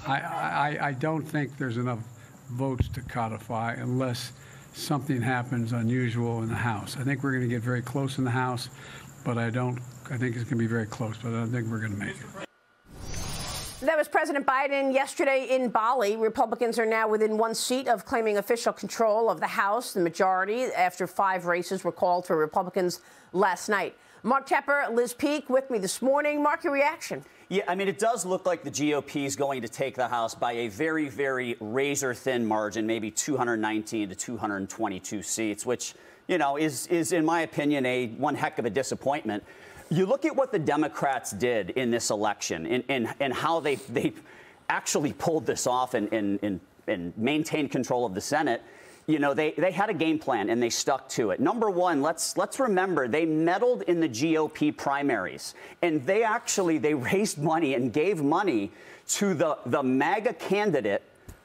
I don't think there's enough votes to codify unless something happens unusual in the House. I think we're going to get very close in the House, but I think it's going to be very close, but I don't think we're going to make it. That was President Biden yesterday in Bali. Republicans are now within one seat of claiming official control of the House, the majority, after 5 races were called for Republicans last night. Mark Tepper, Liz Peek with me this morning. Mark, your reaction? Yeah, I mean, it does look like the GOP is going to take the House by a very, very razor-thin margin, maybe 219 to 222 seats, which, you know, is in my opinion, one heck of a disappointment. You look at what the Democrats did in this election and how they actually pulled this off and maintained control of the Senate. You know, they had a game plan and they stuck to it. Number one, let's remember they meddled in the GOP primaries, and they raised money and gave money to the MAGA candidate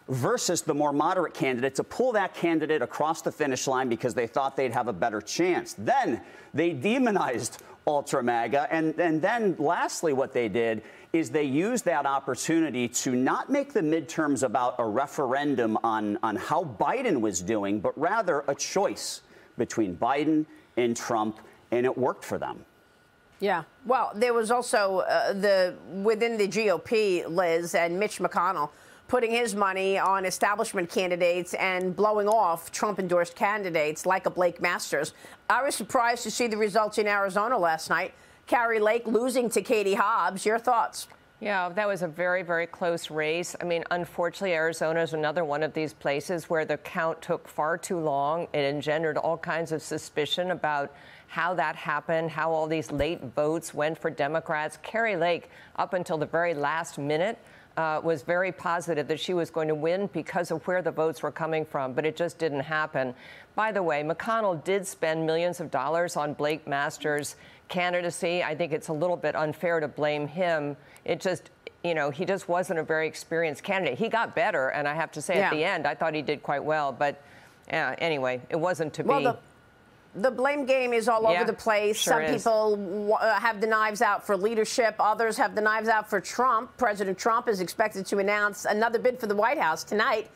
versus the more moderate candidate to pull that candidate across the finish line because they thought they'd have a better chance. Then they demonized ultra MAGA. And then lastly, what they did is they used that opportunity to not make the midterms about a referendum on how Biden was doing, but rather a choice between Biden and Trump. And it worked for them. Yeah. Well, there was also within the GOP, Liz, and Mitch McConnell putting his money on establishment candidates and blowing off Trump-endorsed candidates like a Blake Masters. I was surprised to see the results in Arizona last night. Kari Lake losing to Katie Hobbs. Your thoughts? Yeah, that was a very, very close race. I mean, unfortunately, Arizona is another one of these places where the count took far too long. It engendered all kinds of suspicion about how that happened, how all these late votes went for Democrats. Kari Lake, up until the very last minute, was very positive that she was going to win because of where the votes were coming from, but it just didn't happen. By the way, McConnell did spend millions of dollars on Blake Masters' candidacy. I think it's a little bit unfair to blame him. It just, you know, he just wasn't a very experienced candidate. He got better, and I have to say, at the end, I thought he did quite well. But anyway, it wasn't to be. The blame game is all over the place. Sure Some people have the knives out for leadership. Others have the knives out for Trump. President Trump is expected to announce another bid for the White House tonight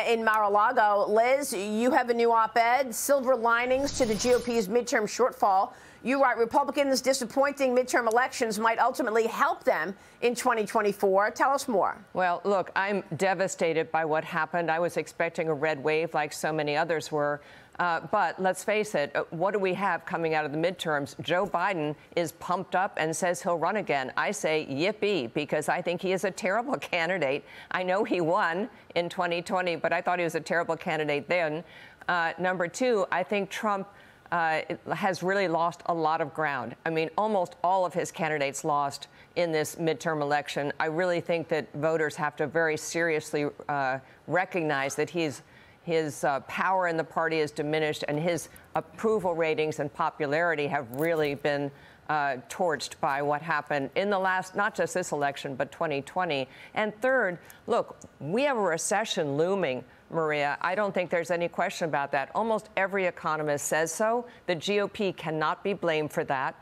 in Mar-a-Lago. Liz, you have a new op-ed, Silver Linings to the GOP's midterm shortfall. You write, Republicans' disappointing midterm elections might ultimately help them in 2024. Tell us more. Well, look, I'm devastated by what happened. I was expecting a red wave like so many others were. But let's face it, what do we have coming out of the midterms? Joe Biden is pumped up and says he'll run again. I say yippee, because I think he is a terrible candidate. I know he won in 2020, but I thought he was a terrible candidate then. Number two, I think Trump has really lost a lot of ground. I mean, almost all of his candidates lost in this midterm election. I really think that voters have to very seriously recognize that his power in the party is diminished, and his approval ratings and popularity have really been torched by what happened in the last, not just this election, but 2020. And third, look, we have a recession looming, Maria. I don't think there's any question about that. Almost every economist says so. The GOP cannot be blamed for that.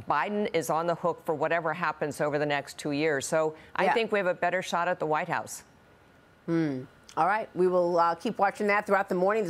Biden is on the hook for whatever happens over the next 2 years. So I think we have a better shot at the White House. All right. We will keep watching that throughout the morning.